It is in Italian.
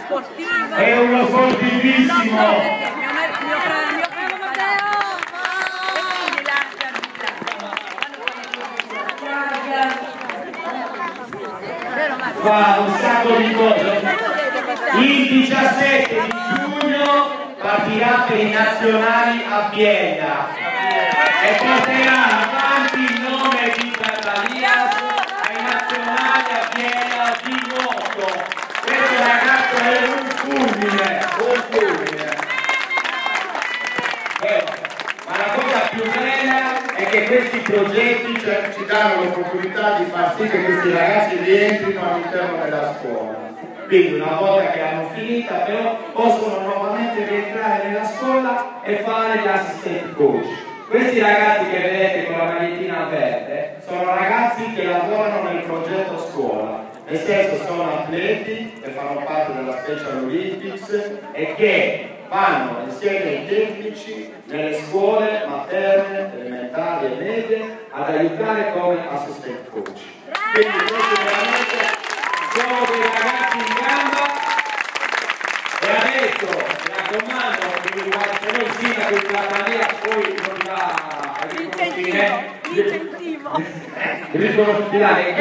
sportivo. È uno sportivissimo. Fa un sacco di cose. Il 17 di giugno partirà per i nazionali a Vienna e porterà avanti il nome di Catalias ai nazionali a Vienna di nuoto. Questo ragazzo è un fulmine, un fulmine. Ma la cosa più bella è che questi progetti ci danno l'opportunità di far sì che questi ragazzi rientrino all'interno della scuola. Quindi una volta che hanno finita però possono nuovamente rientrare nella scuola e fare gli assistant coach. Questi ragazzi che vedete con la magliettina verde sono ragazzi che lavorano nel progetto scuola, nel senso sono atleti che fanno parte della Special Olympics e che vanno insieme ai tecnici nelle scuole materne, elementari e medie ad aiutare come assistant coach. Quindi questi veramente sono dei ragazzi in gamba e adesso mi raccomando, se noi il sindaco di Catania poi non va a riconoscere l'incentivo. riconoscere